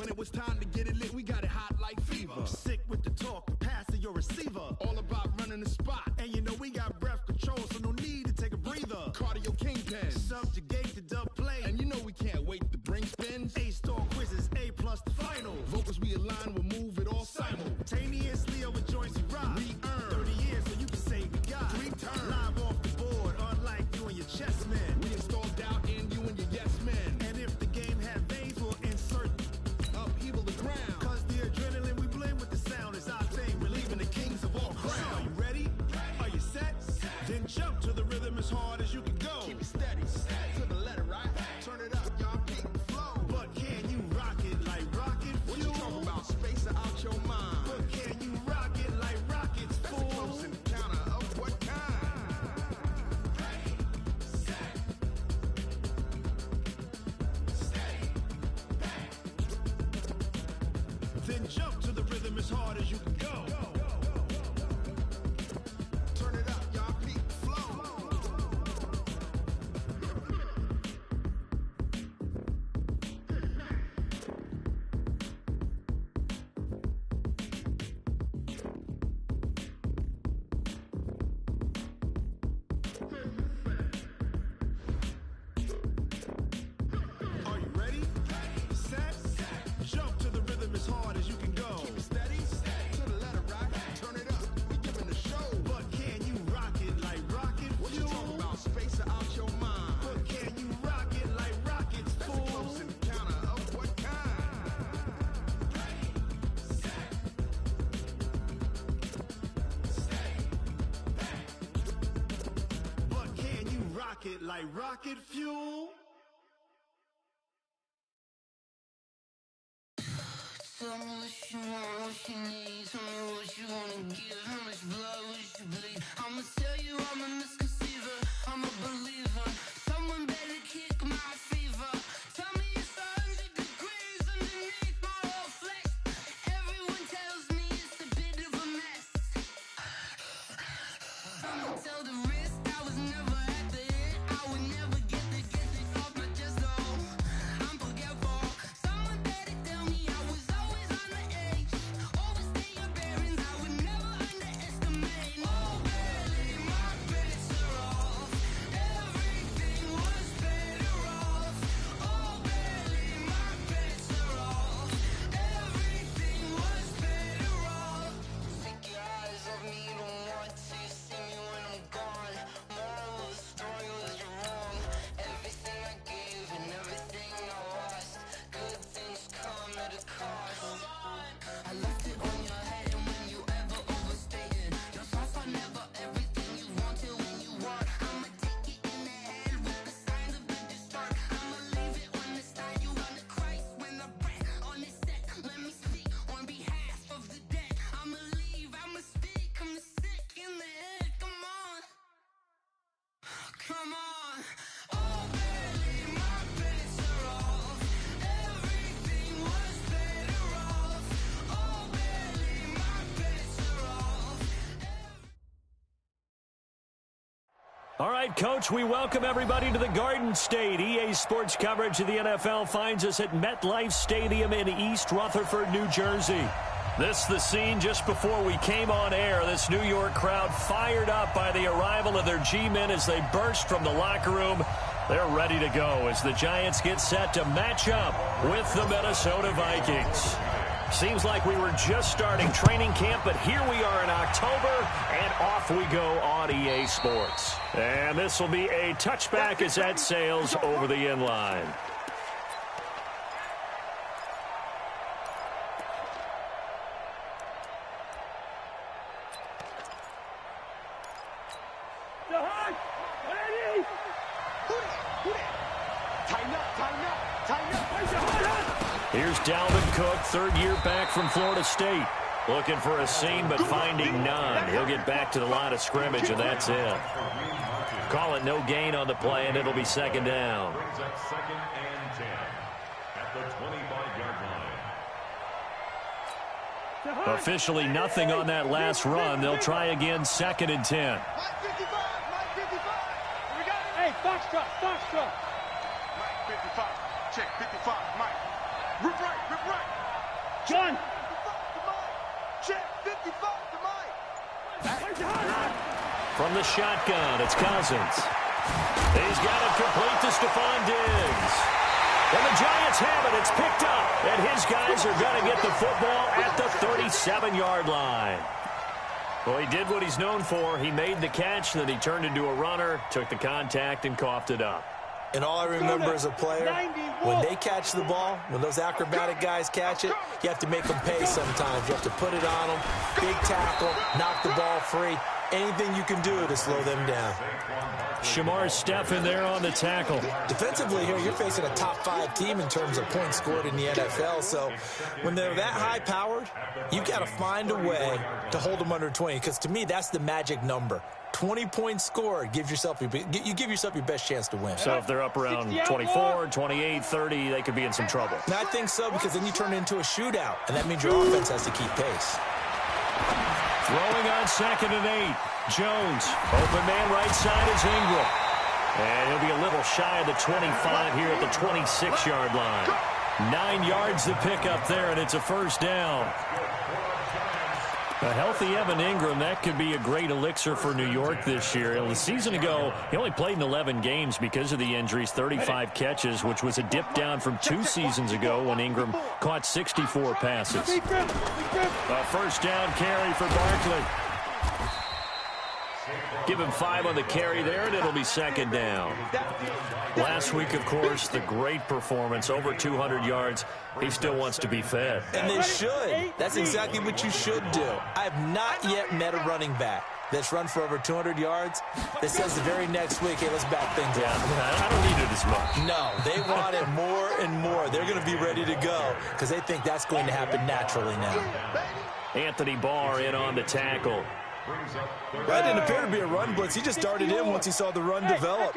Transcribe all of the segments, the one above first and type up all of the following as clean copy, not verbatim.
When it was time to get it lit, we got it hot like fever. Sick with the talk, pass to your receiver. All about running the spot. And you know we got breath control, so no need to take a breather. Cardio kingpin. Subjugate the dub play. And you know we can't wait to bring spins. A-star quizzes, A+ the final. Vocals we align, we'll move it all simultaneously over joints we rock. We earn 30 years, so you can say we got 3 turns. Live off the board, unlike you and your chess men. We install doubt in you and your yes men. And if the game had veins, we'll insert upheaval the ground. Cause the adrenaline we blend with the sound is our thing. Relieving the kings of all crowns. So are you ready? Are you set? Then jump to the rhythm as hard as you can go. Keep it steady, to the letter, right? Turn it up, y'all, keep the flow. But can you rock it like rocket fuel? What you talking about? Space or out your mind? But can you rock it like rockets, That's fool? a close encounter of what kind? Ready, set, steady, bang. Then jump to the rhythm as hard as you can go. Turn it up, y'all, keep the flow. Are you ready? Set, jump to the rhythm as hard as you can go. Keep it steady, to the letter, right? Turn it up, we giving the show. But can you rock it like rocket What you fuel? talking about? Space or out your mind? But can you rock it like rockets, That's a fool? close encounter of what kind? Ready, set, steady, bang. But can you rock it like rocket fuel? Tell me what you want, what you need. Tell me what you wanna give. How much blood would you bleed? I'ma tell you I'm a misconceiver. I'm a believer. Someone better kick my fever. Tell me it's 100 degrees underneath my whole flesh. Everyone tells me it's a bit of a mess. I'ma tell the risk I was never at the end. I would never get it off my chest though. I'm forgetful. Someone better tell me I was always on the edge. Overstay your bearings, I would never underestimate. Oh, barely, my bets are off. Everything was better off. Oh, barely, my bets are off. Everything was better off. Take your eyes off me, you don't want to see me when I'm gone. Moral of the story was you're wrong. Everything I gave and everything I lost. Good things come at a cost. I left it on your head, and when you ever overstay it, your thoughts are never everything you wanted when you want. I'ma take it in the head with the signs of the distort. I'ma leave it on the side. You want to Christ when I breath on this set. Let me speak on behalf of the dead. I'ma leave, I'ma speak. I'm the sick in the head. Come on, come on. Oh, barely, my bets are off. Everything was better off. Oh, barely, my bets are off. All right, Coach, we welcome everybody to the Garden State. EA Sports coverage of the NFL finds us at MetLife Stadium in East Rutherford, New Jersey. This the scene just before we came on air. This New York crowd fired up by the arrival of their G-men as they burst from the locker room. They're ready to go as the Giants get set to match up with the Minnesota Vikings. Seems like we were just starting training camp, but here we are in October, and off we go on EA Sports. And this will be a touchback as that sails over the inline. Here's Dalvin Cook, third year back from Florida State. Looking for a seam, but finding none. He'll get back to the line of scrimmage, and that's it. Call it no gain on the play, and it'll be second down. Brings up 2nd and 10 at the 25-yard line. Officially nothing on that last run. They'll try again 2nd and 10. Mike 55, Mike 55. We got it. Hey, Foxtrot. Mike 55. Check 55, Mike. Rip right, rip right. John. 55 to Mike. Check, 55 to Mike. From the shotgun, it's Cousins. He's got it complete to Stephon Diggs. And the Giants have it. It's picked up. And his guys are going to get the football at the 37-yard line. Well, he did what he's known for. He made the catch, then he turned into a runner, took the contact, and coughed it up. And all I remember as a player, when they catch the ball, when those acrobatic guys catch it, you have to make them pay sometimes. You have to put it on them, big tackle, knock the ball free. Anything you can do to slow them down. Shamar Stephen there on the tackle. Defensively here, you're facing a top-5 team in terms of points scored in the NFL. So when they're that high-powered, you've got to find a way to hold them under 20. Because to me, that's the magic number. 20 points scored, you give yourself your best chance to win. So if they're up around 24, 28, 30, they could be in some trouble. And I think so, because then you turn it into a shootout, and that means your offense has to keep pace. Throwing on 2nd and 8. Jones. Open man right side is Ingram. And he'll be a little shy of the 25 here at the 26-yard line. 9 yards to pick up there, and it's a first down. A healthy Evan Ingram, that could be a great elixir for New York this year. A season ago, he only played in 11 games because of the injuries, 35 catches, which was a dip down from 2 seasons ago when Ingram caught 64 passes. A first down carry for Barkley. Give him 5 on the carry there, and it'll be 2nd down. Last week, of course, the great performance, over 200 yards. He still wants to be fed. And they should. That's exactly what you should do. I have not yet met a running back that's run for over 200 yards that says the very next week, hey, let's back things up. I don't need it as much. No, they want it more and more. They're going to be ready to go because they think that's going to happen naturally now. Anthony Barr in on the tackle. That didn't appear to be a run blitz. He just darted in once he saw the run develop.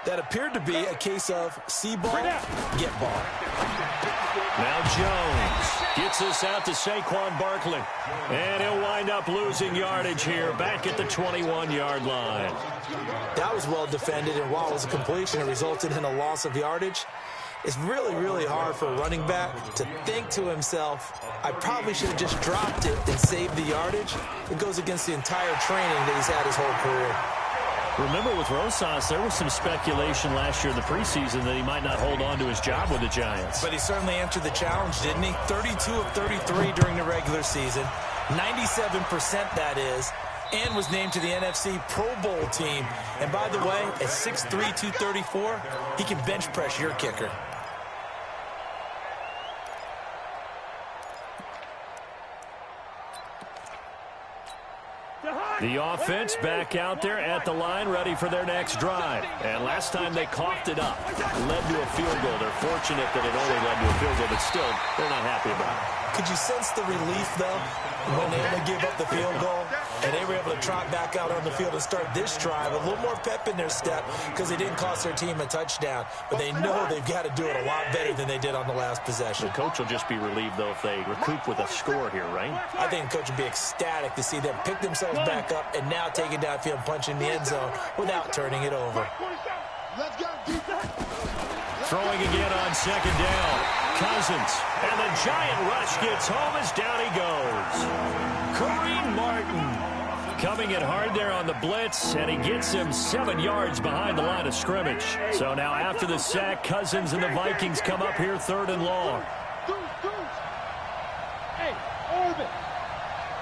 That appeared to be a case of see ball, get ball. Now Jones gets this out to Saquon Barkley. And he'll wind up losing yardage here back at the 21-yard line. That was well defended, and while it was a completion, it resulted in a loss of yardage. It's really, really hard for a running back to think to himself, I probably should have just dropped it and saved the yardage. It goes against the entire training that he's had his whole career. Remember with Rosas, there was some speculation last year in the preseason that he might not hold on to his job with the Giants. But he certainly answered the challenge, didn't he? 32 of 33 during the regular season, 97% that is, and was named to the NFC Pro Bowl team. And by the way, at 6'3", 234, he can bench press your kicker. The offense back out there at the line, ready for their next drive. And last time they coughed it up, led to a field goal. They're fortunate that it only led to a field goal, but still, they're not happy about it. Could you sense the relief, though, when they only gave up the field goal and they were able to trot back out on the field and start this drive? A little more pep in their step because they didn't cost their team a touchdown, but they know they've got to do it a lot better than they did on the last possession. The coach will just be relieved, though, if they recoup with a score here, right? I think the coach would be ecstatic to see them pick themselves back up and now take it downfield and punch in the end zone without turning it over. Let's go, defense. Throwing again on 2nd down. Cousins. And the giant rush gets home as down he goes. Kareem Martin coming in hard there on the blitz, and he gets him 7 yards behind the line of scrimmage. So now after the sack, Cousins and the Vikings come up here 3rd and long. Hey, Orbit.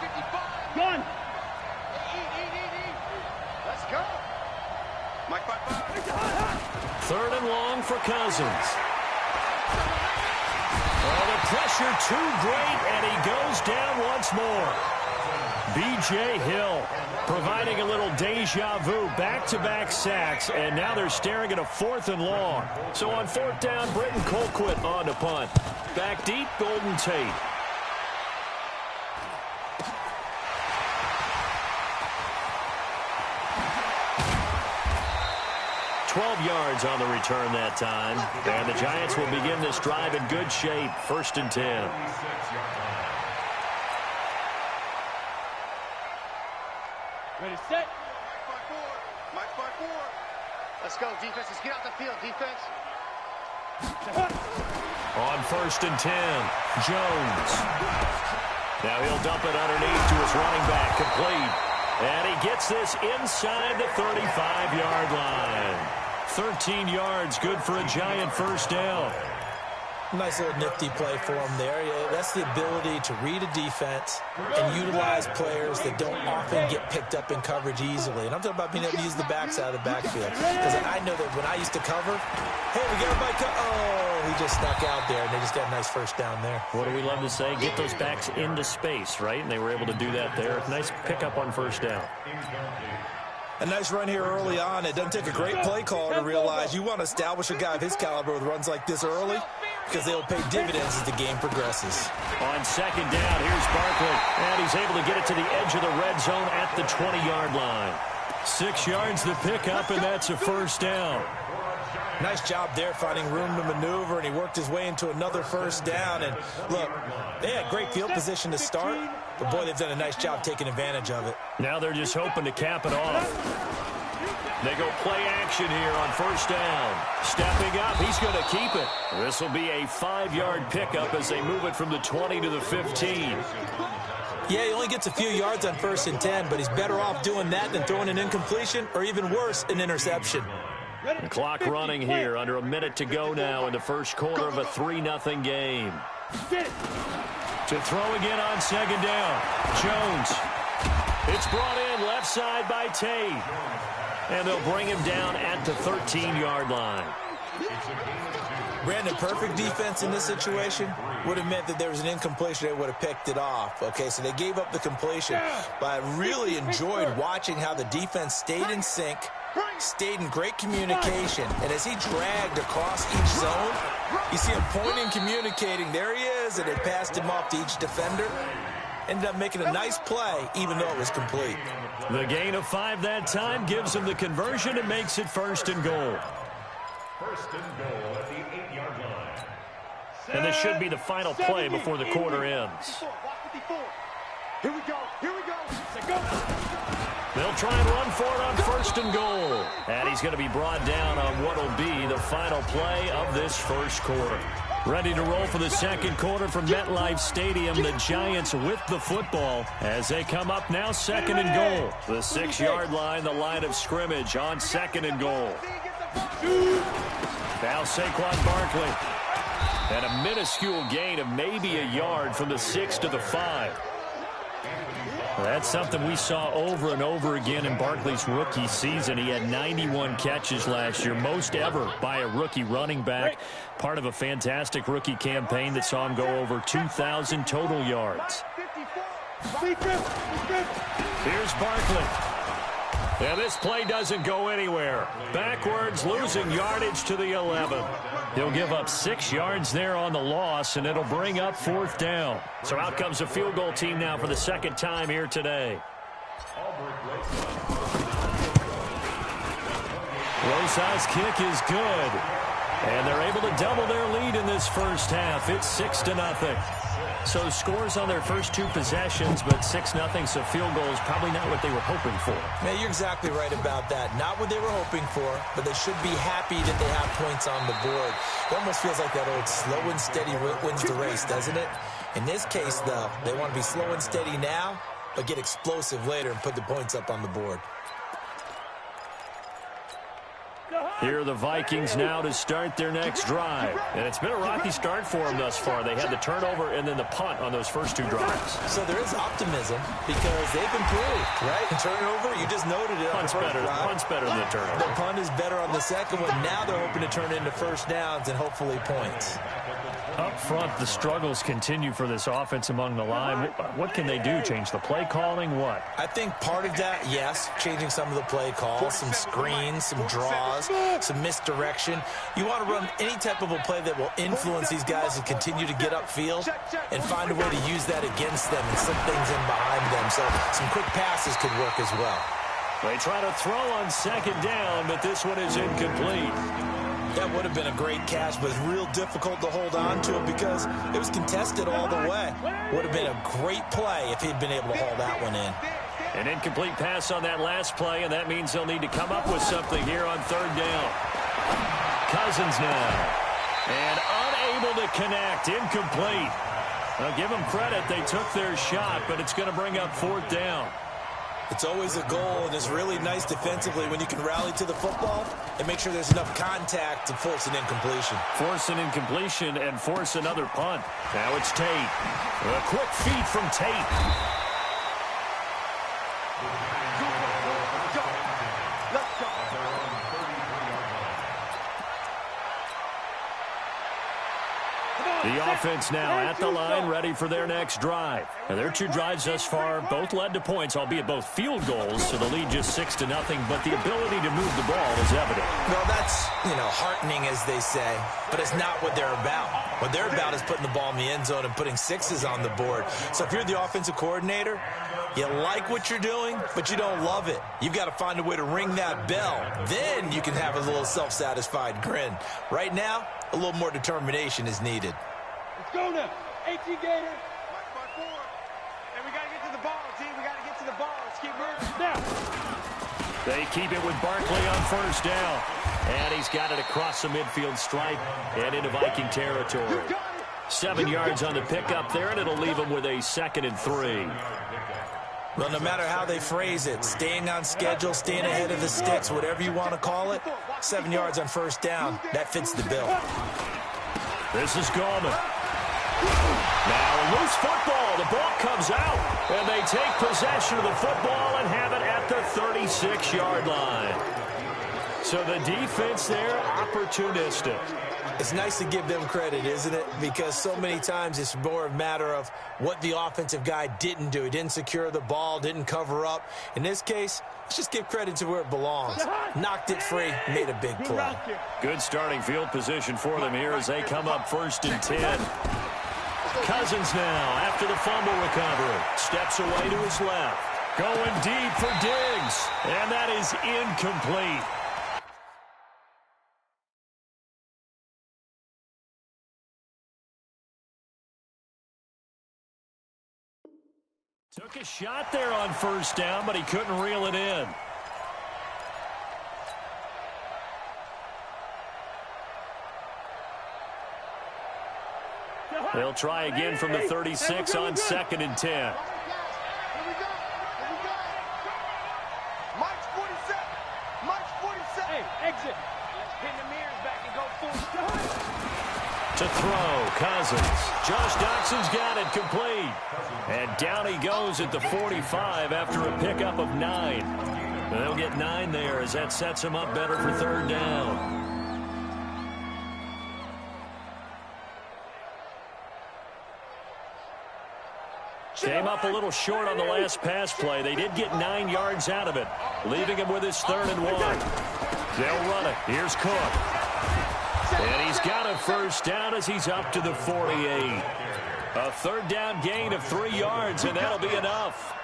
55. Gun. Let's go. Mike, 3rd and long for Cousins. Oh, the pressure too great, and he goes down once more. B.J. Hill providing a little deja vu, back-to-back sacks, and now they're staring at a 4th and long. So on 4th down, Britton Colquitt on to punt. Back deep, Golden Tate. 12 yards on the return that time. And the Giants will begin this drive in good shape. 1st and 10. Ready, set. Mike 5-4. Let's go, defense. Let's get out the field, defense. On 1st and 10, Jones. Now he'll dump it underneath to his running back, complete. And he gets this inside the 35-yard line. 13 yards, good for a giant first down. Nice little nifty play for him there. Yeah, that's the ability to read a defense and utilize players that don't often get picked up in coverage easily. And I'm talking about being able to use the backside of the backfield. Because I know that when I used to cover, hey, we got everybody oh, he just snuck out there, and they just got a nice first down there. What do we love to say? Get those backs into space, right? And they were able to do that there. Nice pickup on first down. A nice run here early on. It doesn't take a great play call to realize you want to establish a guy of his caliber with runs like this early because they'll pay dividends as the game progresses. On 2nd down, here's Barkley, and he's able to get it to the edge of the red zone at the 20-yard line. 6 yards the pickup, and that's a first down. Nice job there finding room to maneuver, and he worked his way into another first down. And look, they had great field position to start, but boy, they've done a nice job taking advantage of it. Now they're just hoping to cap it off. They go play action here on first down. Stepping up, he's going to keep it. This will be a 5-yard pickup as they move it from the 20 to the 15. Yeah, he only gets a few yards on 1st and 10, but he's better off doing that than throwing an incompletion or even worse, an interception. The clock running here, under a minute to go now in the first quarter of a 3-0 game. To throw again on 2nd down, Jones. It's brought in left side by Tate. And they'll bring him down at the 13-yard line. Brandon, perfect defense in this situation would have meant that there was an incompletion. They would have picked it off. Okay, so they gave up the completion. But I really enjoyed watching how the defense stayed in sync, stayed in great communication. And as he dragged across each zone, you see him pointing, communicating. There he is, and they passed him off to each defender. Ended up making a nice play, even though it was complete. The gain of 5 that time gives him the conversion and makes it 1st and goal. 1st and goal at the 8-yard line. And this should be the final play before the quarter ends. Here we go. Here we go. They'll try and run for it on 1st and goal. And he's going to be brought down on what will be the final play of this first quarter. Ready to roll for the second quarter from MetLife Stadium. The Giants with the football as they come up now 2nd and goal. The 6-yard line, the line of scrimmage on 2nd and goal. Now Saquon Barkley. And a minuscule gain of maybe a yard from the 6 to the 5. That's something we saw over and over again in Barkley's rookie season. He had 91 catches last year, most ever by a rookie running back. Part of a fantastic rookie campaign that saw him go over 2,000 total yards. Here's Barkley. And this play doesn't go anywhere. Backwards, losing yardage to the 11. He'll give up 6 yards there on the loss, and it'll bring up 4th down. So out comes a field goal team now for the second time here today. Rosa's kick is good. And they're able to double their lead in this first half. It's 6-0. So scores on their first 2 possessions, but 6-0, so field goal is probably not what they were hoping for. Man, you're exactly right about that. Not what they were hoping for, but they should be happy that they have points on the board. It almost feels like that old slow and steady wins the race, doesn't it? In this case, though, they want to be slow and steady now, but get explosive later and put the points up on the board. Here are the Vikings now to start their next drive. And it's been a rocky start for them thus far. They had the turnover and then the punt on those first 2 drives. So there is optimism because they've improved, right? And turnover, you just noted it. Punt's better than the turnover. The punt is better on the second one. Now they're hoping to turn it into first downs and hopefully points. Up front, the struggles continue for this offense among the line. What can they do? Change the play calling? What? I think part of that, yes, changing some of the play calls, some screens, some draws, some misdirection. You want to run any type of a play that will influence these guys to continue to get upfield and find a way to use that against them and slip things in behind them. So some quick passes could work as well. They try to throw on 2nd down, but this one is incomplete. That would have been a great catch, but it's real difficult to hold on to it because it was contested all the way. Would have been a great play if he'd been able to haul that one in. An incomplete pass on that last play, and that means they'll need to come up with something here on 3rd down. Cousins now. And unable to connect. Incomplete. Now, give them credit. They took their shot, but it's going to bring up 4th down. It's always a goal, and it's really nice defensively when you can rally to the football and make sure there's enough contact to force an incompletion. Force an incompletion and force another punt. Now it's Tate. A quick feed from Tate. The offense now at the line, ready for their next drive. Now, their 2 drives thus far both led to points, albeit both field goals, so the lead just 6-0, but the ability to move the ball is evident. Well, that's, heartening, as they say, but it's not what they're about. What they're about is putting the ball in the end zone and putting 6s on the board. So if you're the offensive coordinator, you like what you're doing, but you don't love it. You've got to find a way to ring that bell. Then you can have a little self-satisfied grin. Right now, a little more determination is needed. Let's go now. 18 Gator. March by 4. And we got to get to the ball, team. We got to get to the ball. Let's keep moving. Now. They keep it with Barkley on 1st down. And he's got it across the midfield stripe and into Viking territory. 7 yards on the pickup there, and it'll leave him with a 2nd and 3. Well, no matter how they phrase it, staying on schedule, staying ahead of the sticks, whatever you want to call it, 7 yards on 1st down, that fits the bill. This is Gallman. Now, loose football. The ball comes out, and they take possession of the football and have it at the 36-yard line. So the defense there, opportunistic. It's nice to give them credit, isn't it? Because so many times it's more a matter of what the offensive guy didn't do. He didn't secure the ball, didn't cover up. In this case, let's just give credit to where it belongs. Knocked it free, made a big play. Good starting field position for them here as they come up 1st and 10. Cousins now, after the fumble recovery, steps away to his left. Going deep for Diggs, and that is incomplete. Took a shot there on 1st down, but he couldn't reel it in. They'll try again from the 36 on 2nd and 10. Here we go. March 47. March 47. Hey, exit. Pin the mirrors back and go full. To throw, Cousins. Josh Doxson's got it complete. And down he goes at the 45 after a pickup of 9. They'll get 9 there as that sets him up better for 3rd down. Came up a little short on the last pass play. They did get 9 yards out of it, leaving him with his 3rd and 1. They'll run it. Here's Cook. And he's got a 1st down as he's up to the 48. A 3rd down gain of 3 yards, and that'll be enough.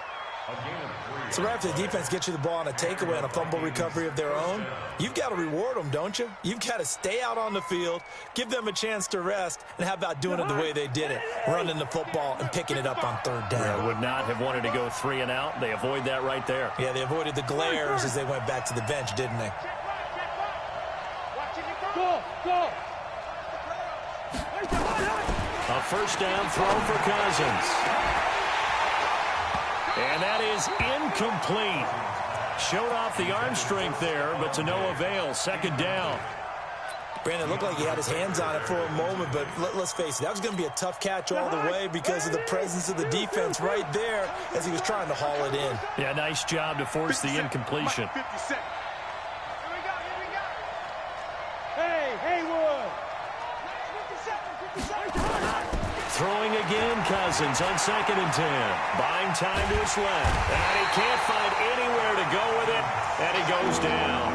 So right after the defense gets you the ball on a takeaway and a fumble recovery of their own, you've got to reward them, don't you? You've got to stay out on the field, give them a chance to rest, and how about doing it the way they did it, running the football and picking it up on 3rd down. Yeah, would not have wanted to go 3 and out. They avoid that right there. Yeah, they avoided the glares as they went back to the bench, didn't they? Go. A 1st down throw for Cousins. And that is incomplete. Showed off the arm strength there, but to no avail. 2nd down. Brandon, it looked like he had his hands on it for a moment, but let's face it, that was going to be a tough catch all the way because of the presence of the defense right there as he was trying to haul it in. Yeah, nice job to force the incompletion. 50 seconds. Here we go. Hey, Haywood. 50 seconds. Throwing again, Cousins on 2nd and 10. Buying time to his left. And he can't find anywhere to go with it, and he goes down.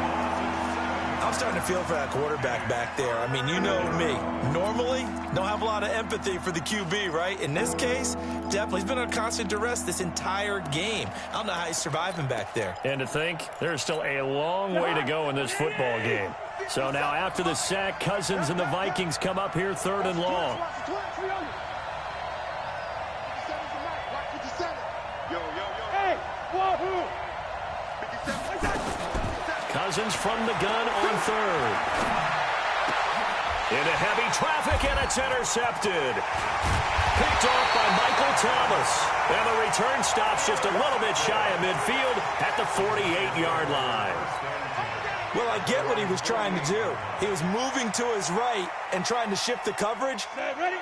I'm starting to feel for that quarterback back there. I mean, you know me. Normally, don't have a lot of empathy for the QB, right? In this case, definitely. He's been on constant duress this entire game. I don't know how he's surviving back there. And to think, there's still a long way to go in this football game. So now after the sack, Cousins and the Vikings come up here 3rd and long. Cousins from the gun on 3rd. Into heavy traffic, and it's intercepted. Picked off by Michael Thomas. And the return stops just a little bit shy of midfield at the 48-yard line. Well, I get what he was trying to do. He was moving to his right and trying to shift the coverage,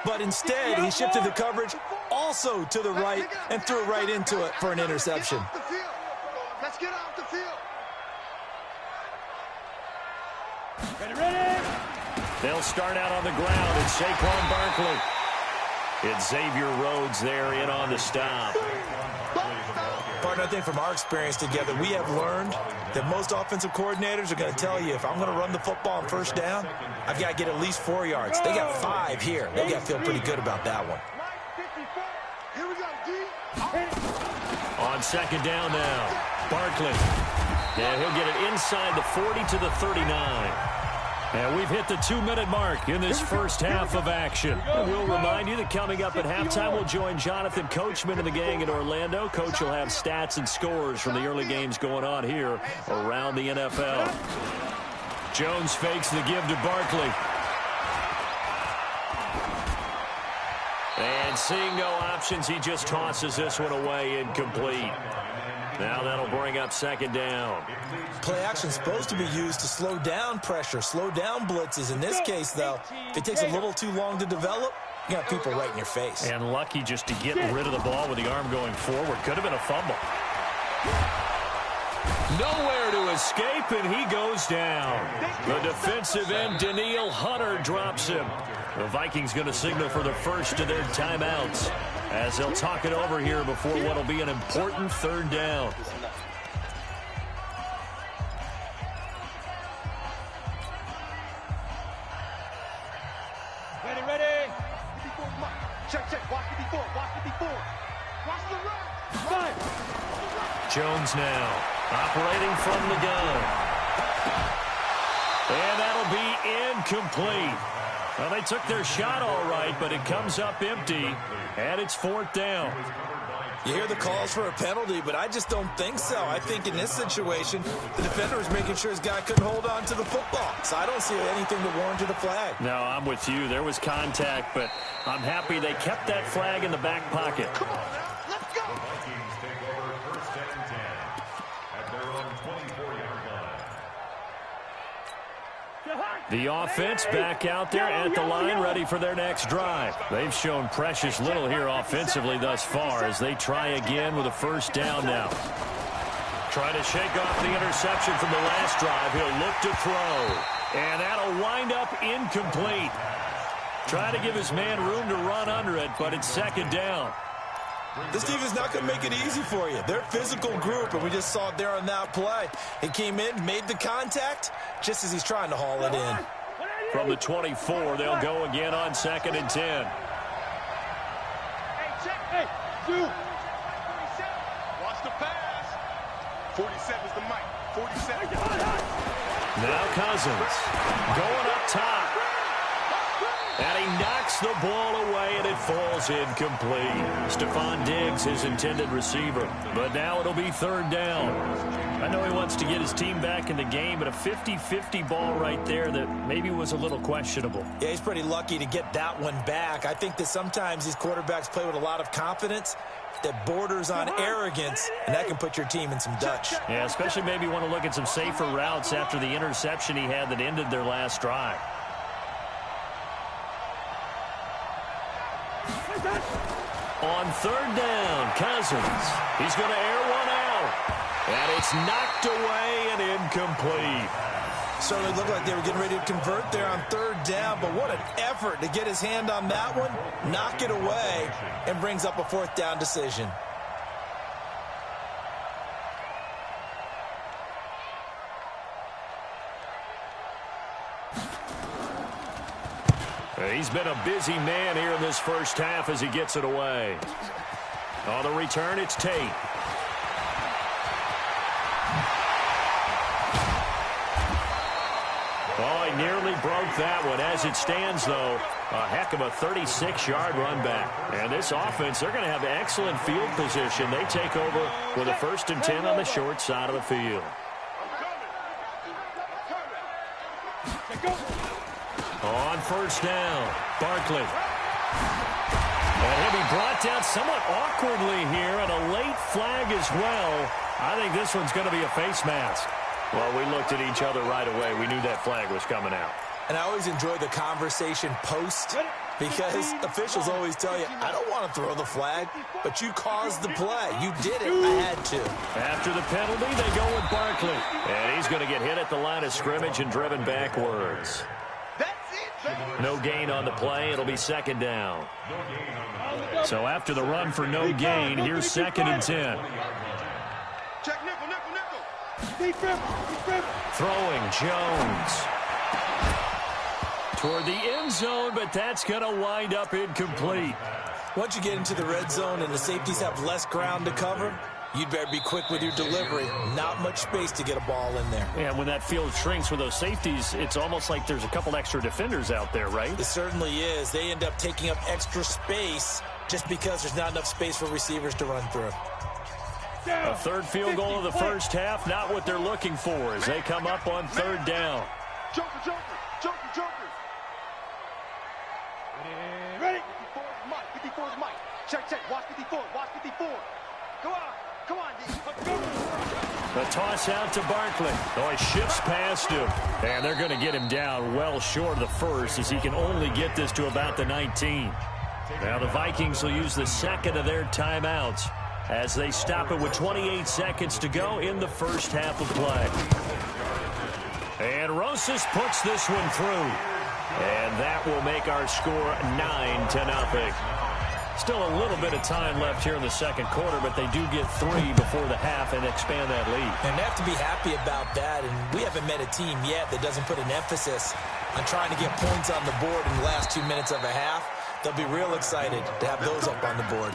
but instead he shifted the coverage also to the right and threw right into it for an interception. Let's get off the field. Ready. They'll start out on the ground, and Saquon Barkley. It's Xavier Rhodes there in on the stop. Partner, I think from our experience together, we have learned that most offensive coordinators are going to tell you, if I'm going to run the football on first down, I've got to get at least 4 yards. They got 5 here. They got to feel pretty good about that one. Here we go, D. On second down now, Barkley. Yeah, he'll get it inside the 40 to the 39. And we've hit the 2-minute mark in this first half of action. And we'll remind you that coming up at halftime, we'll join Jonathan Coachman and the gang in Orlando. Coach will have stats and scores from the early games going on here around the NFL. Jones fakes the give to Barkley. And seeing no options, he just tosses this one away, incomplete. Now that'll bring up second down. Play action is supposed to be used to slow down pressure, slow down blitzes. In this case, though, if it takes a little too long to develop, you got people right in your face. And lucky just to get rid of the ball with the arm going forward. Could have been a fumble. Nowhere to escape, and he goes down. The defensive end, Daniil Hunter, drops him. The Vikings going to signal for the first of their timeouts as they'll talk it over here before what will be an important third down. Ready. Check. Watch it before. Watch the run. Jones now operating from the gun. And that'll be incomplete. Well, they took their shot all right, but it comes up empty, and it's fourth down. You hear the calls for a penalty, but I just don't think so. I think in this situation, the defender was making sure his guy couldn't hold on to the football. So I don't see anything that warranted a flag. No, I'm with you. There was contact, but I'm happy they kept that flag in the back pocket. Come on now. Let's go. Vikings take over first and 10 at their own 24-yard line. The offense back out there at the line, ready for their next drive. They've shown precious little here offensively thus far as they try again with a first down now. Try to shake off the interception from the last drive. He'll look to throw. And that'll wind up incomplete. Try to give his man room to run under it, but it's second down. This defense is not going to make it easy for you. They're a physical group, and we just saw it there on that play. He came in, made the contact, just as he's trying to haul it in. From the 24, they'll go again on second and 10. Hey, check. Hey, 2. Watch the pass. 47's the mic. 47. Now Cousins going up top. And he knocks the ball away, and it falls incomplete. Stephon Diggs, his intended receiver. But now it'll be third down. I know he wants to get his team back in the game, but a 50-50 ball right there that maybe was a little questionable. Yeah, he's pretty lucky to get that one back. I think that sometimes these quarterbacks play with a lot of confidence that borders on arrogance, and that can put your team in some Dutch. Yeah, especially maybe want to look at some safer routes after the interception he had that ended their last drive. On third down, Cousins. He's going to air one out. And it's knocked away and incomplete. Certainly looked like they were getting ready to convert there on third down, but what an effort to get his hand on that one, knock it away, and brings up a fourth down decision. He's been a busy man here in this first half as he gets it away. On the return, it's Tate. Oh, he nearly broke that one. As it stands, though, a heck of a 36-yard run back. And this offense, they're going to have excellent field position. They take over with a first and 10 on the short side of the field. On first down, Barkley. And he'll be brought down somewhat awkwardly here, and a late flag as well. I think this one's going to be a face mask. Well, we looked at each other right away. We knew that flag was coming out. And I always enjoy the conversation post, because officials always tell you, I don't want to throw the flag, but you caused the play. You did it. I had to. After the penalty, they go with Barkley. And he's going to get hit at the line of scrimmage and driven backwards. No gain on the play. It'll be second down. So after the run for no gain, here's 2nd and 10. Check nickel, nickel, nickel. Throwing Jones toward the end zone, but that's going to wind up incomplete. Once you get into the red zone and the safeties have less ground to cover, you'd better be quick with your delivery. Not much space to get a ball in there. And when that field shrinks with those safeties, it's almost like there's a couple extra defenders out there, right? It certainly is. They end up taking up extra space just because there's not enough space for receivers to run through. A third field goal of the first half, not what they're looking for as they come up on 3rd down. Joker, Joker, Joker, Joker. Ready? 54 is Mike. Check, check. Watch 54. Watch 54. Come on, D. The toss out to Barkley. Oh, he shifts past him. And they're going to get him down well short of the first as he can only get this to about the 19. Now the Vikings will use the 2nd of their timeouts as they stop it with 28 seconds to go in the first half of play. And Rosas puts this one through. And that will make our score 9-0. Still a little bit of time left here in the second quarter, but they do get 3 before the half and expand that lead. And they have to be happy about that, and we haven't met a team yet that doesn't put an emphasis on trying to get points on the board in the last 2 minutes of a half. They'll be real excited to have those up on the board.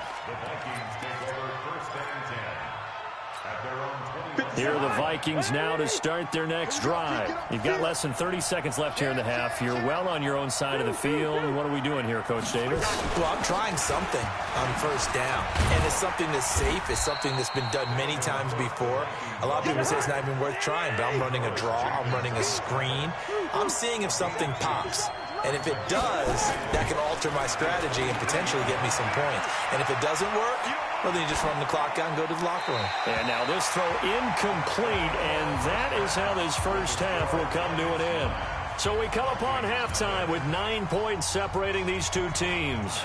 Here are the Vikings now to start their next drive. You've got less than 30 seconds left here in the half. You're well on your own side of the field. What are we doing here, Coach Davis? Well, I'm trying something on first down. And it's something that's safe. It's something that's been done many times before. A lot of people say it's not even worth trying, but I'm running a draw. I'm running a screen. I'm seeing if something pops. And if it does, that can alter my strategy and potentially get me some points. And if it doesn't work, well, then you just run the clock out and go to the locker room. And now this throw incomplete, and that is how this first half will come to an end. So we come upon halftime with 9 points separating these two teams.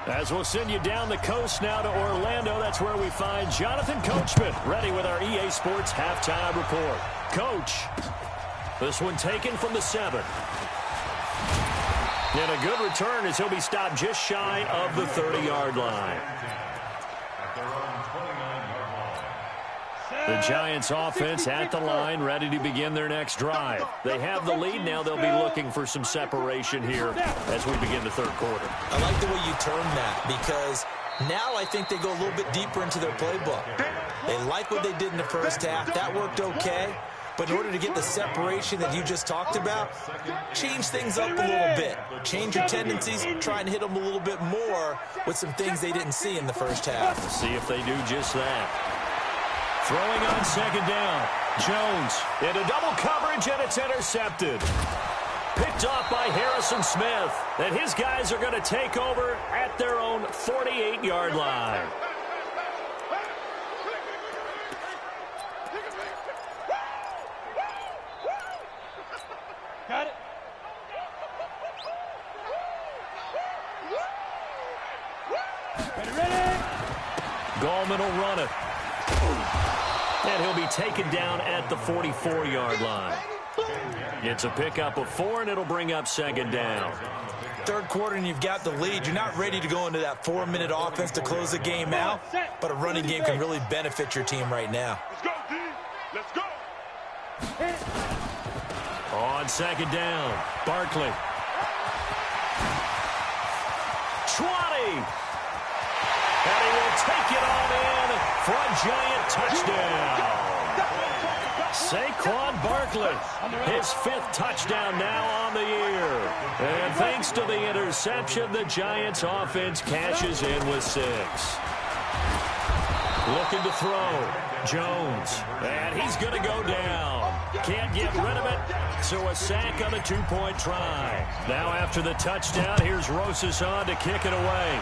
As we'll send you down the coast now to Orlando, that's where we find Jonathan Coachman, ready with our EA Sports halftime report. Coach, this one taken from the 7. And a good return as he'll be stopped just shy of the 30-yard line. The Giants offense at the line, ready to begin their next drive. They have the lead. Now they'll be looking for some separation here as we begin the third quarter. I like the way you term that, because now I think they go a little bit deeper into their playbook. They like what they did in the first half. That worked okay. But in order to get the separation that you just talked about, change things up a little bit. Change your tendencies, try and hit them a little bit more with some things they didn't see in the first half. See if they do just that. Throwing on second down. Jones into double coverage, and it's intercepted. Picked off by Harrison Smith. And his guys are going to take over at their own 48-yard line. Got it. Ready. Gallman will run it. And he'll be taken down at the 44-yard line. It's a pickup of 4, and it'll bring up second down. Third quarter, and you've got the lead. You're not ready to go into that 4-minute offense to close the game out, but a running game can really benefit your team right now. Let's go, D. Let's go. On second down, Barkley. 20. And he will take it on in for a Giant touchdown. Saquon Barkley, his 5th touchdown now on the year. And thanks to the interception, the Giants offense cashes in with 6. Looking to throw. Jones. And he's going to go down. Can't get rid of it, so a sack on a two-point try. Now after the touchdown, here's Rosas on to kick it away.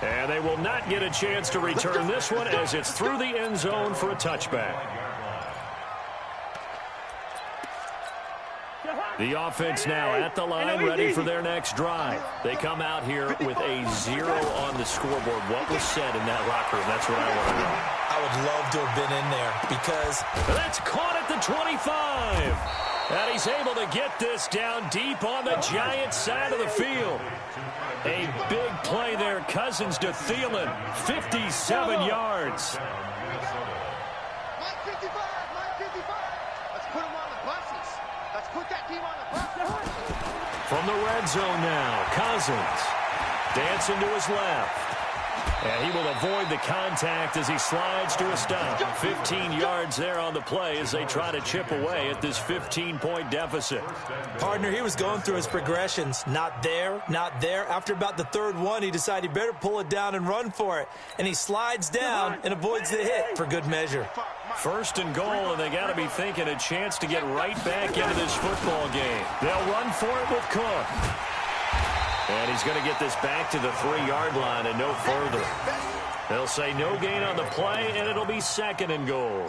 And they will not get a chance to return this one as it's through the end zone for a touchback. The offense now at the line, ready for their next drive. They come out here with a 0 on the scoreboard. What was said in that locker room? That's what I want to know. I would love to have been in there because... That's caught at the 25. And he's able to get this down deep on the Giants side of the field. A big play there. Cousins to Thielen. 57 yards. Mike 55, Mike 55. Let's put him on the buses. Let's put that team on the bus. From the red zone now, Cousins dancing to his left. And he will avoid the contact as he slides to a stop. 15 yards there on the play as they try to chip away at this 15-point deficit. Partner, he was going through his progressions. Not there, not there. After about the third one, he decided he better pull it down and run for it. And he slides down and avoids the hit for good measure. First and goal, and they got to be thinking a chance to get right back into this football game. They'll run for it with Cook. And he's going to get this back to the 3-yard line and no further. They'll say no gain on the play, and it'll be second and goal.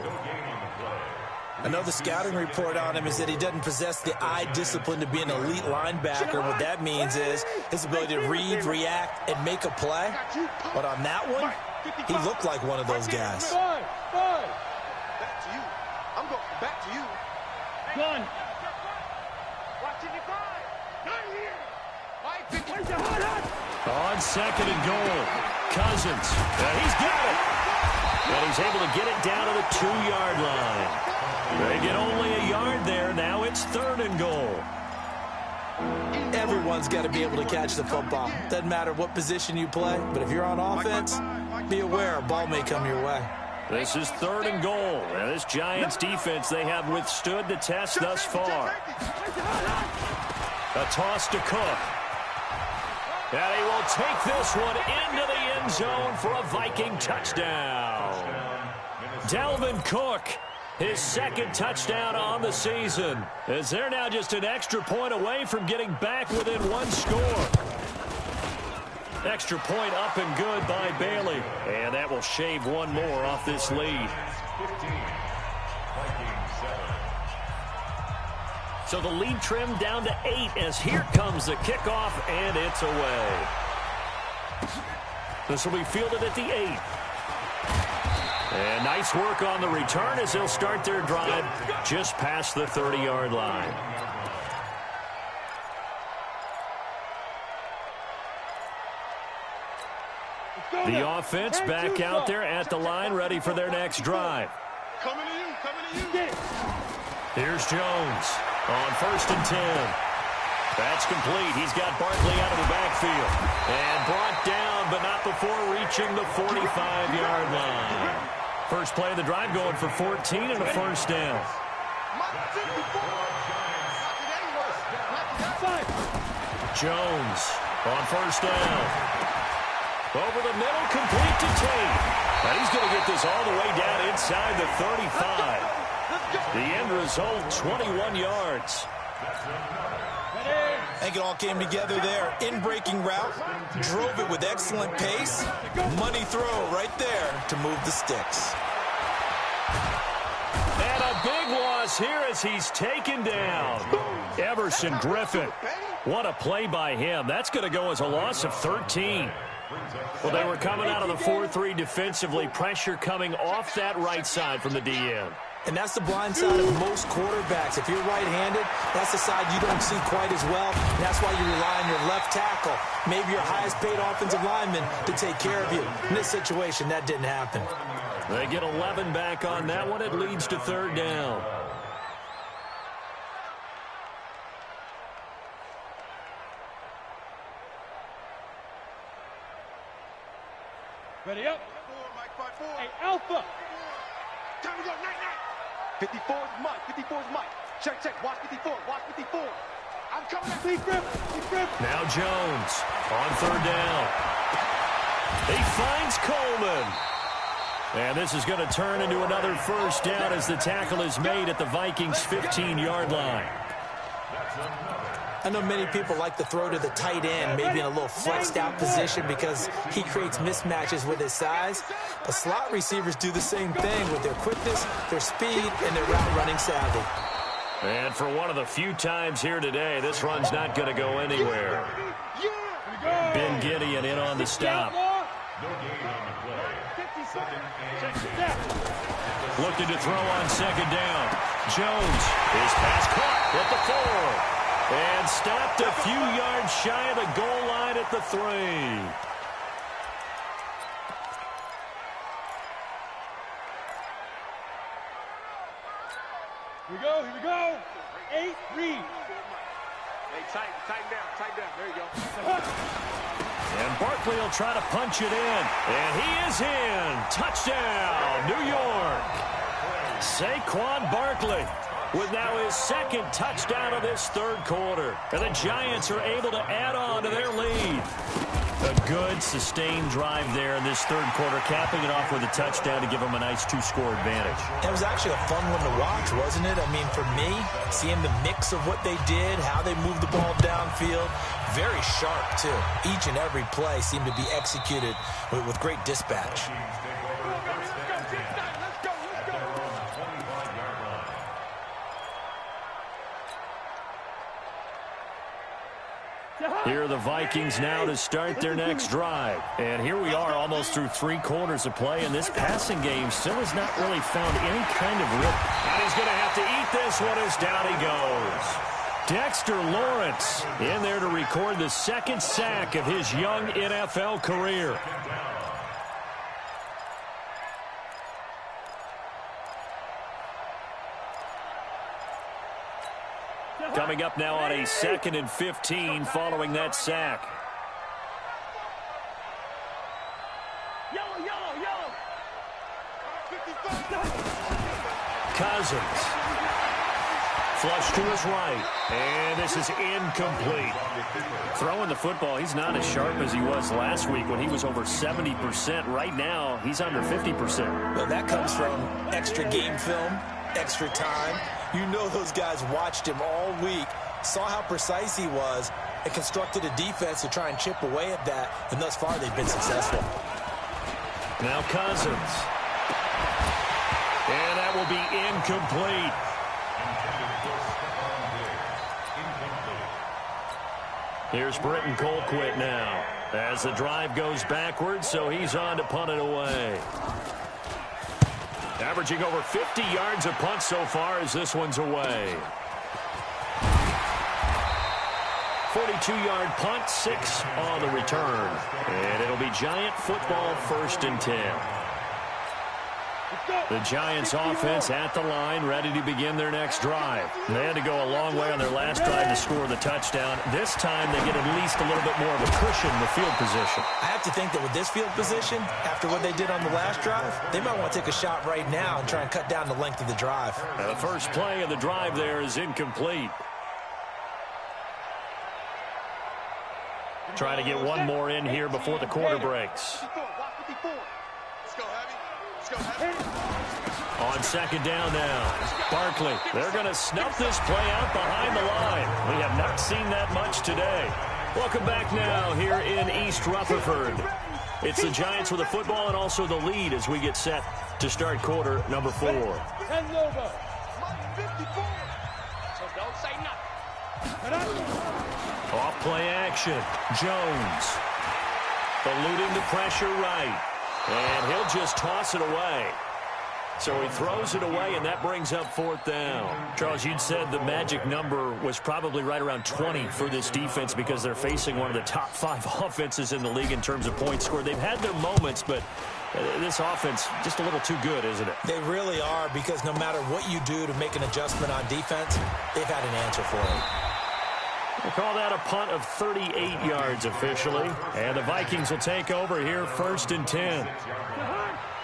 I know the scouting report on him is that he doesn't possess the eye discipline to be an elite linebacker. What that means is his ability to read, react, and make a play. But on that one, he looked like one of those guys. Back to you. I'm going back to you. Gun. Watching you five. Not here. On second and goal, Cousins. He's got it. And he's able to get it down to the 2-yard line. They get only a yard there. Now it's third and goal. Everyone's got to be able to catch the football. Doesn't matter what position you play, but if you're on offense, be aware a ball may come your way. This is third and goal. Now this Giants defense, they have withstood the test thus far. A toss to Cook. And he will take this one into the end zone for a Viking touchdown. Dalvin Cook, his second touchdown on the season, as they're now just an extra point away from getting back within one score. Extra point up and good by Bailey. And that will shave one more off this lead. 15. Vikings 7. So the lead trimmed down to 8 as here comes the kickoff, and it's away. This will be fielded at the 8. And nice work on the return as they'll start their drive just past the 30-yard line. The offense back out there at the line, ready for their next drive. Coming to you. Here's Jones on 1st and 10. That's complete. He's got Barkley out of the backfield. And brought down, but not before reaching the 45-yard line. First play of the drive going for 14 and a first down. Jones on 1st down. Over the middle, complete to Tate. And he's going to get this all the way down inside the 35. The end result, 21 yards. I think it all came together there. In-breaking route, drove it with excellent pace. Money throw right there to move the sticks. And a big loss here as he's taken down. Everson Griffin. What a play by him. That's going to go as a loss of 13. Well, they were coming out of the 4-3 defensively. Pressure coming off that right side from the DN. And that's the blind side of most quarterbacks. If you're right-handed, that's the side you don't see quite as well. And that's why you rely on your left tackle, maybe your highest-paid offensive lineman, to take care of you. In this situation, that didn't happen. They get 11 back on that one. It leads to third down. Ready up. Mike 5-4. Hey, Alpha. Time to go. Night. 54 is Mike. 54 is Mike. Check. Watch 54. Watch 54. I'm coming at Deep grip. Now Jones on third down. He finds Coleman. And this is going to turn into another first down as the tackle is made at the Vikings' 15-yard line. I know many people like to throw to the tight end, maybe in a little flexed out position because he creates mismatches with his size. But slot receivers do the same thing with their quickness, their speed, and their route running savvy. And for one of the few times here today, this run's not going to go anywhere. Ben Gideon in on the stop. Looking to throw on second down. Jones, his pass caught at the 4. And stopped a few yards shy of the goal line at the 3. Here we go, here we go. 8, read. Hey, tighten down. There you go. And Barkley will try to punch it in. And he is in. Touchdown, New York. Saquon Barkley with now his second touchdown of this third quarter. And the Giants are able to add on to their lead. A good, sustained drive there in this third quarter, capping it off with a touchdown to give them a nice 2-score advantage. It was actually a fun one to watch, wasn't it? I mean, for me, seeing the mix of what they did, how they moved the ball downfield, very sharp, too. Each and every play seemed to be executed with great dispatch. Here are the Vikings now to start their next drive. And here we are almost through 3 quarters of play, and this passing game still has not really found any kind of rhythm. And he's going to have to eat this one as down he goes. Dexter Lawrence in there to record the second sack of his young NFL career. Coming up now on a 2nd and 15 following that sack. Cousins. Flush to his right. And this is incomplete. Throwing the football, he's not as sharp as he was last week when he was over 70%. Right now, he's under 50%. Well, that comes from extra game film, extra time. You know those guys watched him all week, saw how precise he was, and constructed a defense to try and chip away at that, and thus far they've been successful. Now Cousins. And that will be incomplete. Here's Britton Colquitt now as the drive goes backwards, so he's on to punt it away. Averaging over 50 yards a punt so far as this one's away. 42-yard punt, 6 on the return. And it'll be Giant football 1st and 10. The Giants offense at the line, ready to begin their next drive. They had to go a long way on their last drive to score the touchdown. This time they get at least a little bit more of a cushion in the field position. I have to think that with this field position, after what they did on the last drive, they might want to take a shot right now and try and cut down the length of the drive. Now the first play of the drive there is incomplete. Trying to get one more in here before the quarter breaks. On second down now, Barkley. They're going to snuff this play out behind the line. We have not seen that much today. Welcome back now here in East Rutherford. It's the Giants with the football and also the lead as we get set to start quarter number 4. Off play action. Jones. Eluding the pressure right. And he'll just toss it away. So he throws it away, and that brings up 4th down. Charles, you'd said the magic number was probably right around 20 for this defense because they're facing one of the top 5 offenses in the league in terms of points scored. They've had their moments, but this offense just a little too good, isn't it? They really are, because no matter what you do to make an adjustment on defense, they've had an answer for it. We'll call that a punt of 38 yards officially. And the Vikings will take over here 1st and 10.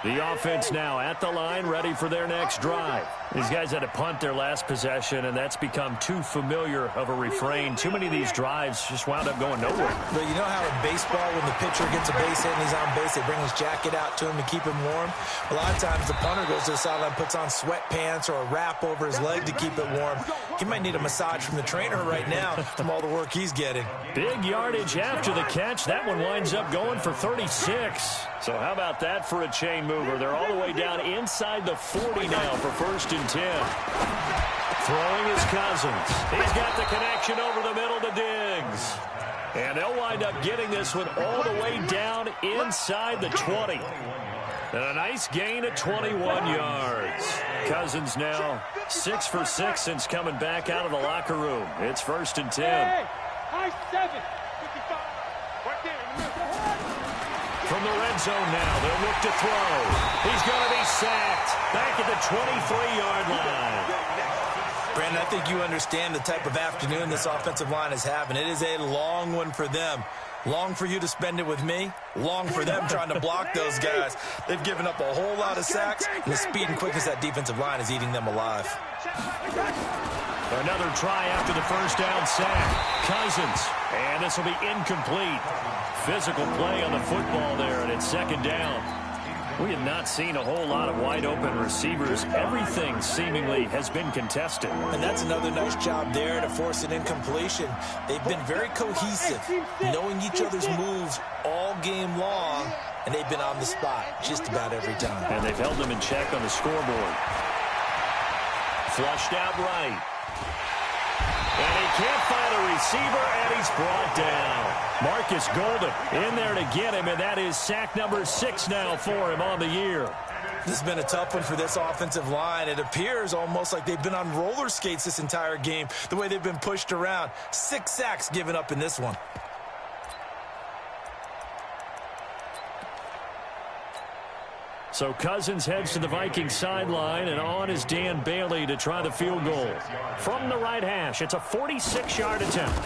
The offense now at the line, ready for their next drive. These guys had to punt their last possession, and that's become too familiar of a refrain. Too many of these drives just wound up going nowhere. But you know how in baseball, when the pitcher gets a base hit and he's on base, they bring his jacket out to him to keep him warm? A lot of times the punter goes to the sideline, puts on sweatpants or a wrap over his leg to keep it warm. He might need a massage from the trainer right now from all the work he's getting. Big yardage after the catch. That one winds up going for 36. So how about that for a chain mover? They're all the way down inside the 40 now for 1st and 10. Throwing is Cousins. He's got the connection over the middle to Diggs. And they'll wind up getting this one all the way down inside the 20. And a nice gain of 21 yards. Cousins now 6 for 6 since coming back out of the locker room. It's 1st and 10. High 7. 55. Right there. From the red zone now, they'll look to throw. He's going to be sacked back at the 23-yard line. Brandon, I think you understand the type of afternoon this offensive line is having. It is a long one for them. Long for you to spend it with me. Long for them trying to block those guys. They've given up a whole lot of sacks, and the speed and quickness of that defensive line is eating them alive. Another try after the first down sack. Cousins, and this will be incomplete. Physical play on the football there, and it's 2nd down. We have not seen a whole lot of wide-open receivers. Everything seemingly has been contested. And that's another nice job there to force an incompletion. They've been very cohesive, knowing each other's moves all game long, and they've been on the spot just about every time. And they've held them in check on the scoreboard. Flushed out right. And he can't find a receiver, and he's brought down. Marcus Golden in there to get him, and that is sack number 6 now for him on the year. This has been a tough one for this offensive line. It appears almost like they've been on roller skates this entire game, the way they've been pushed around. 6 sacks given up in this one. So Cousins heads to the Vikings sideline, and on is Dan Bailey to try the field goal. From the right hash, it's a 46-yard attempt.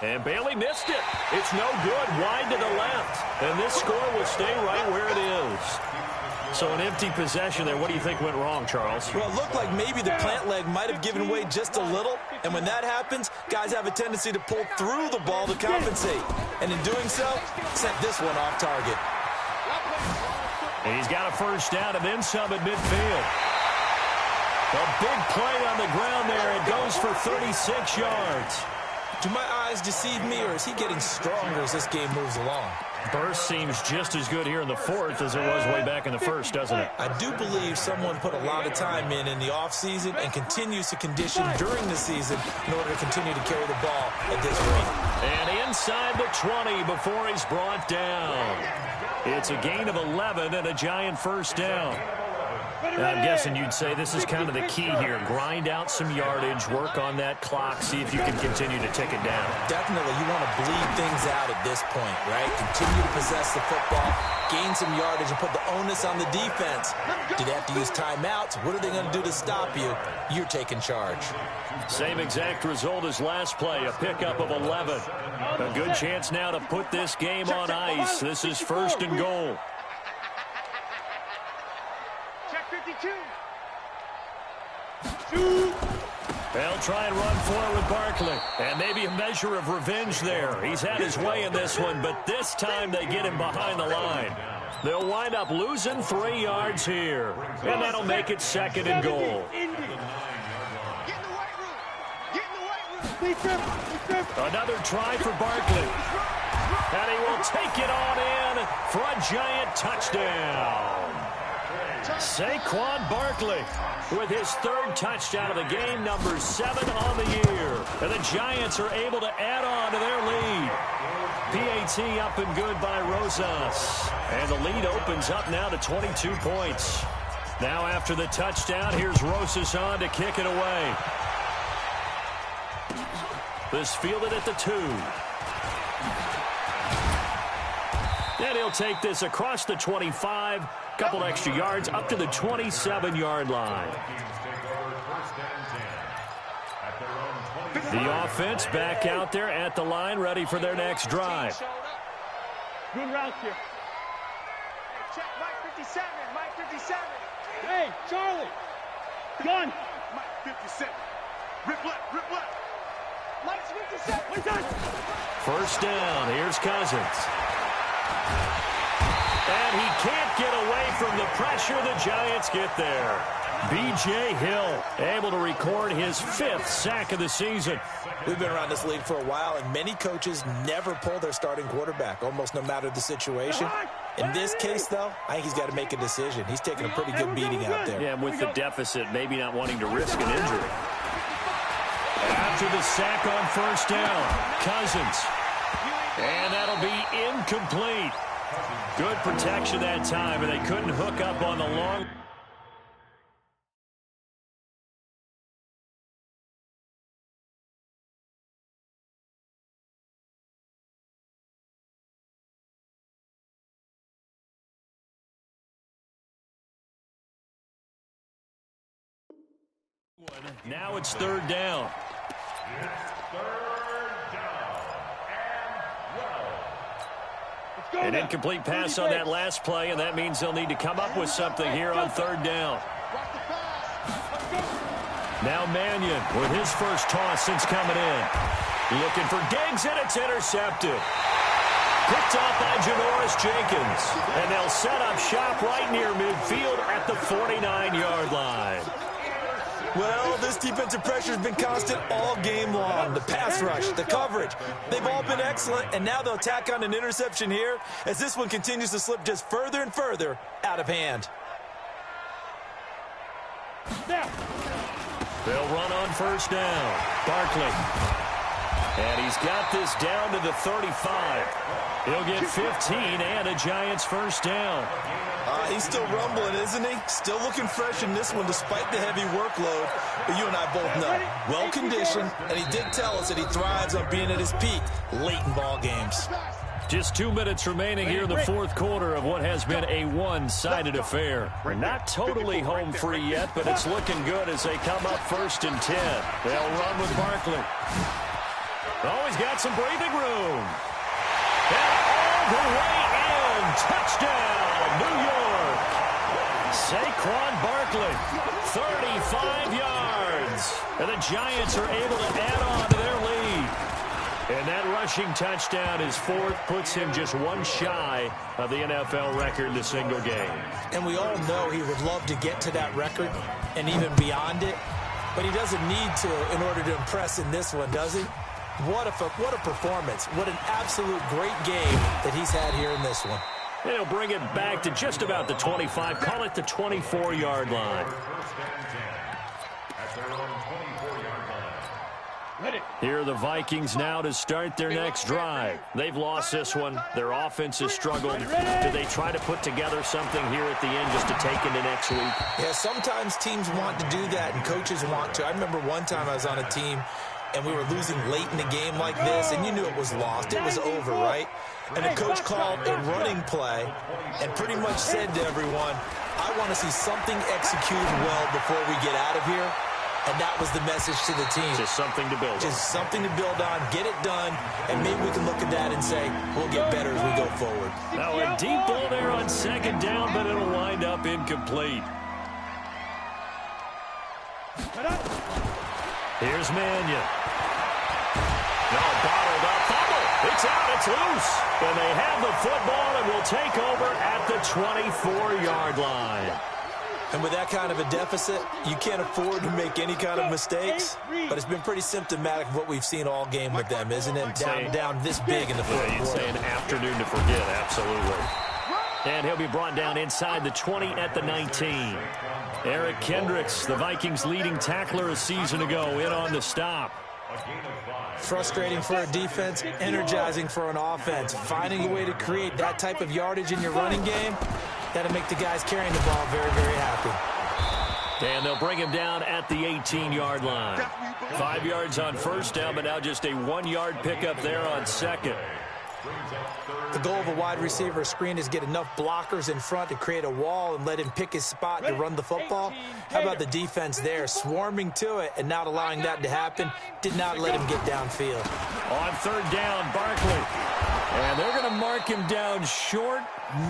And Bailey missed it. It's no good, wide to the left. And this score will stay right where it is. So an empty possession there. What do you think went wrong, Charles? Well, it looked like maybe the plant leg might have given way just a little. And when that happens, guys have a tendency to pull through the ball to compensate. And in doing so, sent this one off target. And he's got a first down and then some at midfield. A big play on the ground there. It goes for 36 yards. Do my eyes deceive me, or is he getting stronger as this game moves along? Burst seems just as good here in the 4th as it was way back in the 1st, doesn't it? I do believe someone put a lot of time in the offseason and continues to condition during the season in order to continue to carry the ball at this rate. And inside the 20 before he's brought down. It's a gain of 11 and a giant first down. I'm guessing you'd say this is kind of the key here. Grind out some yardage, work on that clock, see if you can continue to tick it down. Definitely, you want to bleed things out at this point, right? Continue to possess the football, gain some yardage, and put the onus on the defense. Do they have to use timeouts? What are they going to do to stop you? You're taking charge. Same exact result as last play, a pickup of 11. A good chance now to put this game on ice. This is 1st and goal. They'll try and run forward with Barkley. And maybe a measure of revenge there. He's had his way in this one, but this time they get him behind the line. They'll wind up losing 3 yards here. And that'll make it 2nd and goal. Another try for Barkley. And he will take it on in for a giant touchdown. Saquon Barkley with his 3rd touchdown of the game, number 7 on the year. And the Giants are able to add on to their lead. PAT up and good by Rosas. And the lead opens up now to 22 points. Now after the touchdown, here's Rosas on to kick it away. This fielded at the 2. And he'll take this across the 25. Couple extra yards up to the 27-yard line. The offense back out there at the line, ready for their next drive. Good route here. Check Mike 57, Mike 57. Hey, Charlie! Gun! Mike, 57. Rip left, rip left. Mike's 57. What's that? First down. Here's Cousins. And he can't get away from the pressure. The Giants get there. B.J. Hill able to record his 5th sack of the season. We've been around this league for a while, and many coaches never pull their starting quarterback, almost no matter the situation. In this case, though, I think he's got to make a decision. He's taking a pretty good beating out there. Yeah, and with the deficit, maybe not wanting to risk an injury. After the sack on first down, Cousins. And that'll be incomplete. Good protection that time, and they couldn't hook up on the long... Now it's third down. An incomplete pass on that last play, and that means they'll need to come up with something here on third down. Now Mannion with his first toss since coming in. Looking for Diggs, and it's intercepted. Picked off by Janoris Jenkins. And they'll set up shop right near midfield at the 49-yard line. Well, this defensive pressure has been constant all game long. The pass rush, the coverage, they've all been excellent, and now they'll tack on an interception here as this one continues to slip just further and further out of hand. They'll run on first down. Barkley. And he's got this down to the 35. He'll get 15 and a Giants first down. He's still rumbling, isn't he? Still looking fresh in this one despite the heavy workload. But you and I both know, well-conditioned, and he did tell us that he thrives on being at his peak late in ball games. Just 2 minutes remaining here in the fourth quarter of what has been a one-sided affair. We're not totally home free yet, but it's looking good as they come up first and 10. They'll run with Barkley. Oh, he's got some breathing room. And all the way in. Touchdown, New York. Saquon Barkley, 35 yards. And the Giants are able to add on to their lead. And that rushing touchdown, his 4th, puts him just one shy of the NFL record in a single game. And we all know he would love to get to that record and even beyond it. But he doesn't need to in order to impress in this one, does he? What a performance. What an absolute great game that he's had here in this one. And he'll bring it back to just about the 25. Call it the 24-yard line. Here are the Vikings now to start their next drive. They've lost this one. Their offense has struggled. Do they try to put together something here at the end just to take into next week? Yeah, sometimes teams want to do that and coaches want to. I remember one time I was on a team and we were losing late in the game like this, and you knew it was lost. It was over, right? And the coach called a running play and pretty much said to everyone, I want to see something executed well before we get out of here. And that was the message to the team. Just something to build on. Just something to build on, get it done, and maybe we can look at that and say, we'll get better as we go forward. Now a deep ball there on second down, but it'll wind up incomplete. Here's Mannion. No, bottled up. Fumble. It's out. It's loose. And they have the football and will take over at the 24-yard line. And with that kind of a deficit, you can't afford to make any kind of mistakes. But it's been pretty symptomatic of what we've seen all game with them, isn't it? Down this big in the fourth quarter. You'd say an afternoon to forget, absolutely. And he'll be brought down inside the 20 at the 19. Eric Kendricks, the Vikings' leading tackler a season ago, in on the stop. Frustrating for a defense, energizing for an offense. Finding a way to create that type of yardage in your running game, that'll make the guys carrying the ball very, very happy. And they'll bring him down at the 18-yard line. 5 yards on first down, but now just a 1-yard pickup there on second. The goal of a wide receiver screen is get enough blockers in front to create a wall and let him pick his spot to run the football. How about the defense there, swarming to it and not allowing that to happen? Did not let him get downfield. On third down, Barkley. And they're going to mark him down short,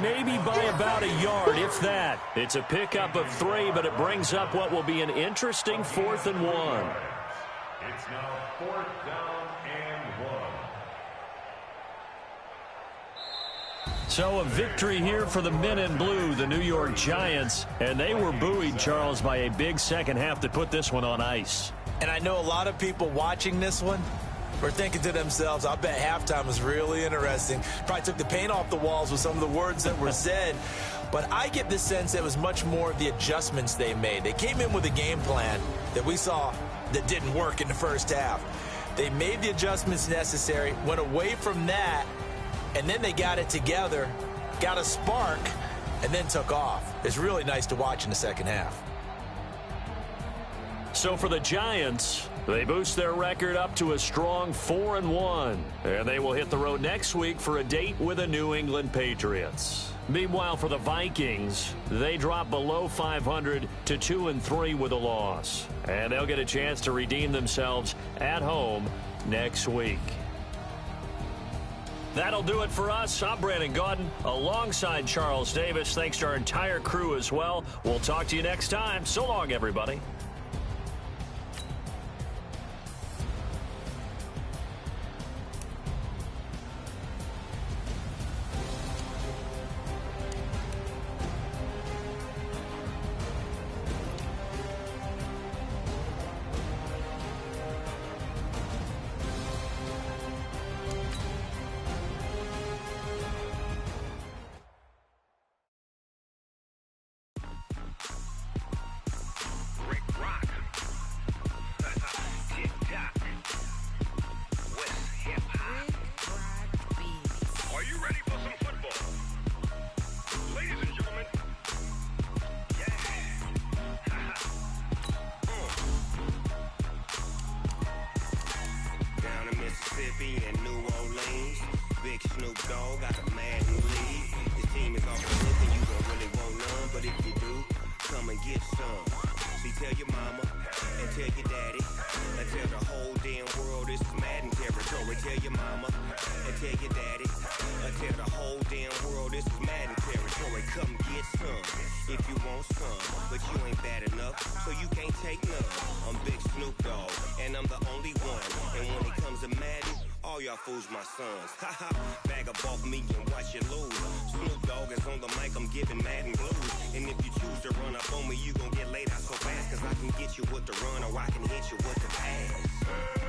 maybe by about a yard, if that. It's a pickup of 3, but it brings up what will be an interesting 4th and 1. It's now 4th down and 1. So a victory here for the men in blue, the New York Giants. And they were buoyed, Charles, by a big second half that put this one on ice. And I know a lot of people watching this one were thinking to themselves, I bet halftime was really interesting. Probably took the paint off the walls with some of the words that were said. But I get the sense it was much more of the adjustments they made. They came in with a game plan that we saw that didn't work in the first half. They made the adjustments necessary, went away from that, and then they got it together, got a spark, and then took off. It's really nice to watch in the second half. So for the Giants, they boost their record up to a strong 4-1. And they will hit the road next week for a date with the New England Patriots. Meanwhile, for the Vikings, they drop below 500 to 2-3 with a loss. And they'll get a chance to redeem themselves at home next week. That'll do it for us. I'm Brandon Gaudin alongside Charles Davis. Thanks to our entire crew as well. We'll talk to you next time. So long, everybody. Mississippi and New Orleans. Big Snoop Dogg got a Madden lead. His team is off the hook and you don't really want none. But if you do, come and get some. See, tell your mama and tell your daddy and tell the whole damn world this is Madden territory. Tell your mama and tell your daddy and tell the whole damn world this is Madden territory. Come get some if you want some. But you ain't bad enough, so you can't take none. I'm Big Snoop Dogg, and I'm the only one. And when it comes to Madden, all y'all fools my sons. Haha, bag up off me and watch you lose. Snoop Dogg is on the mic, I'm giving Madden blues. And if you choose to run up on me, you gon' get laid out so fast. Cause I can get you with the run or I can hit you with the pass.